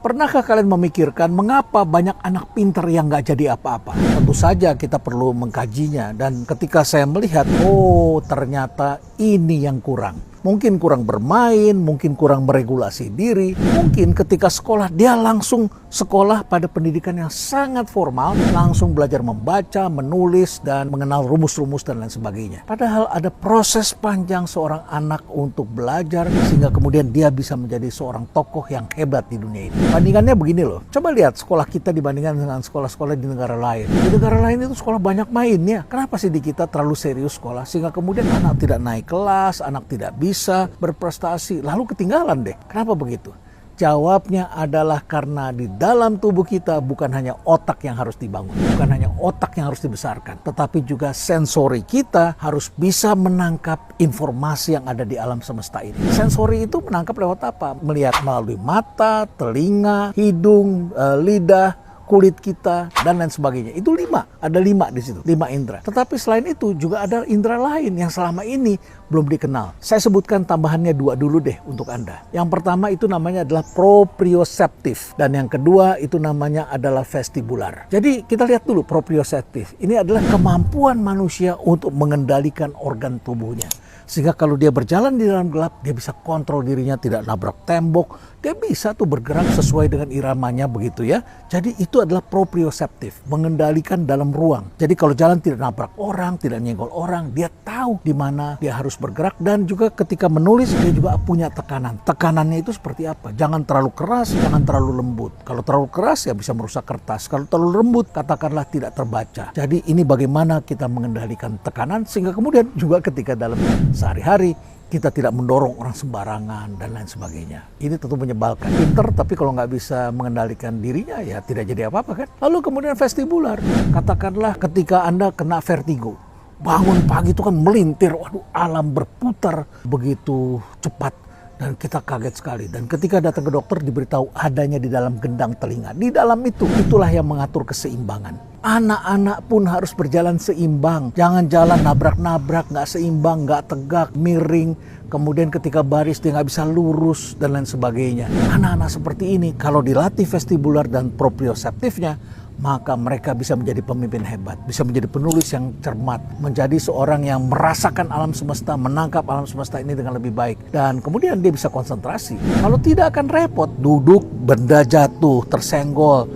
Pernahkah kalian memikirkan mengapa banyak anak pintar yang nggak jadi apa-apa? Tentu saja kita perlu mengkajinya, dan ketika saya melihat, oh ternyata ini yang kurang. Mungkin kurang bermain, mungkin kurang meregulasi diri, mungkin ketika sekolah dia langsung sekolah pada pendidikan yang sangat formal, langsung belajar membaca, menulis, dan mengenal rumus-rumus dan lain sebagainya. Padahal ada proses panjang seorang anak untuk belajar sehingga kemudian dia bisa menjadi seorang tokoh yang hebat di dunia ini. Bandingannya begini loh, coba lihat sekolah kita dibandingkan dengan sekolah-sekolah di negara lain. Di negara lain itu sekolah banyak mainnya. Kenapa sih di kita terlalu serius sekolah sehingga kemudian anak tidak naik kelas, anak tidak bisa berprestasi, lalu ketinggalan deh. Kenapa begitu? Jawabnya adalah karena di dalam tubuh kita bukan hanya otak yang harus dibangun, bukan hanya otak yang harus dibesarkan, tetapi juga sensori kita harus bisa menangkap informasi yang ada di alam semesta ini. Sensori itu menangkap lewat apa? Melihat melalui mata, telinga, hidung, lidah, kulit kita, dan lain sebagainya. Itu 5, ada 5 di situ, 5 indera. Tetapi selain itu juga ada indera lain yang selama ini belum dikenal. Saya sebutkan tambahannya 2 dulu deh untuk Anda. Yang pertama itu namanya adalah proprioseptif, dan yang kedua itu namanya adalah vestibular. Jadi kita lihat dulu proprioseptif. Ini adalah kemampuan manusia untuk mengendalikan organ tubuhnya. Sehingga kalau dia berjalan di dalam gelap, dia bisa kontrol dirinya, tidak nabrak tembok. Dia bisa tuh bergerak sesuai dengan iramanya begitu ya. Jadi itu adalah proprioseptif, mengendalikan dalam ruang. Jadi kalau jalan tidak nabrak orang, tidak nyenggol orang, dia tahu di mana dia harus bergerak. Dan juga ketika menulis, dia juga punya tekanan. Tekanannya itu seperti apa? Jangan terlalu keras, jangan terlalu lembut. Kalau terlalu keras ya bisa merusak kertas. Kalau terlalu lembut, katakanlah tidak terbaca. Jadi ini bagaimana kita mengendalikan tekanan sehingga kemudian juga ketika dalam sehari-hari kita tidak mendorong orang sembarangan dan lain sebagainya. Ini tentu menyebalkan. Pinter tapi kalau nggak bisa mengendalikan dirinya ya tidak jadi apa-apa kan. Lalu kemudian vestibular. Katakanlah ketika Anda kena vertigo. Bangun pagi itu kan melintir. Waduh, alam berputar begitu cepat. Dan kita kaget sekali. Dan ketika datang ke dokter diberitahu adanya di dalam gendang telinga. Di dalam itu, itulah yang mengatur keseimbangan. Anak-anak pun harus berjalan seimbang. Jangan jalan nabrak-nabrak, nggak seimbang, nggak tegak, miring. Kemudian ketika baris dia nggak bisa lurus dan lain sebagainya. Anak-anak seperti ini kalau dilatih vestibular dan proprioseptifnya, maka mereka bisa menjadi pemimpin hebat, bisa menjadi penulis yang cermat, menjadi seorang yang merasakan alam semesta, menangkap alam semesta ini dengan lebih baik. Dan kemudian dia bisa konsentrasi. Kalau tidak akan repot, duduk, benda jatuh, tersenggol,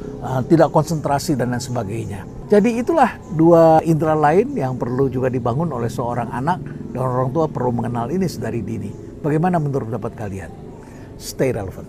tidak konsentrasi dan lain sebagainya. Jadi itulah 2 indera lain yang perlu juga dibangun oleh seorang anak, dan orang tua perlu mengenal ini sedari dini. Bagaimana menurut pendapat kalian? Stay relevant.